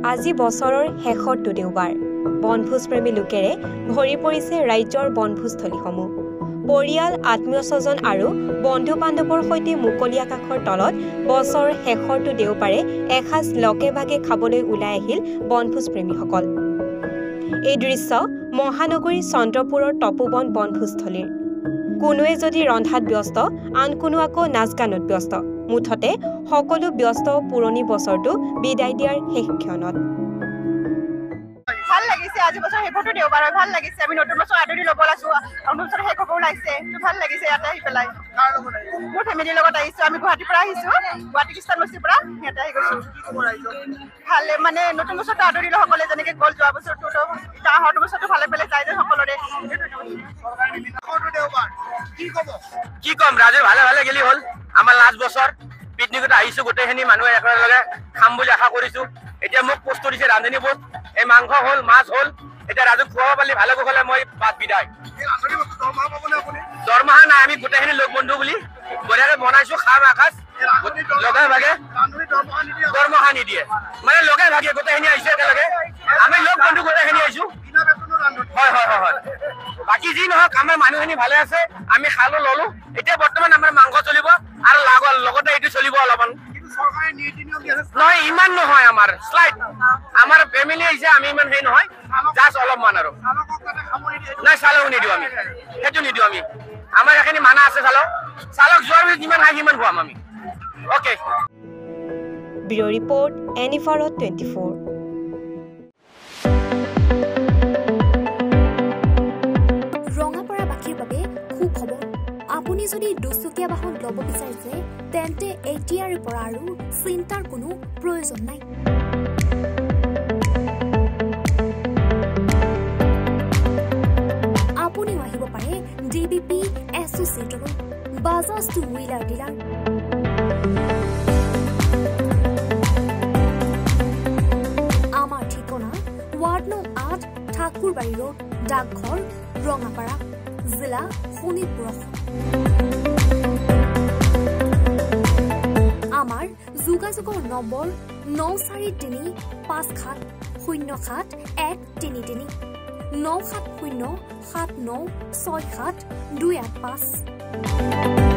আজি বছৰৰ শেষৰটো দেওবাৰ বনভোজপ্ৰেমী লোকেৰে ভৰি পৰিছে ৰাজ্যৰ বনভোজস্থলীসমূহ পৰিয়াল আত্মীয় স্বজন আৰু বন্ধু বান্ধৱৰ সৈতে মুকলি আকাশৰ তলত বছৰৰ শেষৰটো দেওবাৰে এসাঁজ লগে ভাগে খাবলৈ ওলাই আহিল বনভোজপ্ৰেমীসকল এই দৃশ্য মহানগৰী চন্দ্ৰপুৰৰ তপোবন বনভোজস্থলীৰ কোনোৱে যদি ৰন্ধাত ব্যস্ত আন কোনো আকৌ নাচ গানত ব্যস্ত মুঠতে সকলো ব্যস্ত পুৰণি বছৰটো বিদায় দিয়াৰ শেষ ক্ষণত ভাল লাগিছে আজি বছৰ শেষৰটো দেওবাৰ ভাল লাগিছে আমি নতুন বছৰ আদৰি ল'ব লাছো আৰু বছৰ শেষ হ'ব ওলাইছে ভাল লাগিছে ইয়াতে আহি পেলাই মোৰ ফেমিলিৰ লগত আহিছোঁ আমি গুৱাহাটীৰ পৰা আহিছোঁ গুৱাহাটী খ্ৰীষ্টান বস্তিৰ পৰা ইয়াতে আহি গৈছোঁ ভালে মানে নতুন বছৰটো আদৰি লওঁ সকলোৱে যেনেকৈ গ'ল যোৱা বছৰটো অহাটো বছৰটো ভালে পেলাই যায় যে সকলোৰে কি কম ৰাজে ভালে ভালে গেলি হ'ল আমাৰ লাষ্ট বছৰ পিকনিকত আহিছোঁ গোটেইখিনি মানুহে একেলগে খাম বুলি আশা কৰিছোঁ এতিয়া মোক পোষ্ট দিছে ৰান্ধনী পোষ্ট এই মাংস হ'ল মাছ হ'ল এতিয়া ৰাজুক খুৱাব পালি ভালে কুশলে মই বাদ বিদায় দৰমহা নাই আমি গোটেইখিনি লগ বন্ধু বুলি বঢ়িয়াকৈ বনাইছোঁ খাম আকাশ লগে ভাগে দৰমহা নিদিয়ে মানে লগে ভাগে গোটেইখিনি আহিছে একেলগে আমি লগ বন্ধু গোটেইখিনি আহিছোঁ হয় হয় হয় হয় বাকী যি নহওক আমাৰ মানুহখিনি ভালে আছে আমি খালো ললো এতিয়া বৰ্তমান আমাৰ মাংস চলিব আৰু লগতে এইটো চলিব অলপমান নহয় ইমান নহয় আমাৰ শ্লাইড আমাৰ ফেমিলি আহিছে আমি ইমান সেই নহয় জাষ্ট অলপমান আৰু নাই চালক নিদিওঁ আমি সেইটো নিদিওঁ আমি আমাৰ এইখিনি মানা আছে চালক যোৱাৰ পিছত যিমান খাই সিমান খুৱাম আমি অ'কে ব্যুৰ ৰিপৰ্ট এনিভাৰত 24 আপুনি যদি দুচকীয়া বাহন ল'ব বিচাৰিছে তেন্তে এতিয়াৰে পৰা আৰু চিন্তাৰ কোনো প্ৰয়োজন নাই আপুনিও আহিব পাৰে ডিবিপি এছ'চিয়েটৰ বাজাজ টু হুইলাৰ ডিলাৰ আমাৰ ঠিকনা ৱাৰ্ড নং 8 ঠাকুৰবাৰী ৰোড ডাকঘৰ ৰঙাপাৰা জিলা শোণিতপুৰ আমাৰ যোগাযোগৰ নম্বৰ 9435707133 9707967285285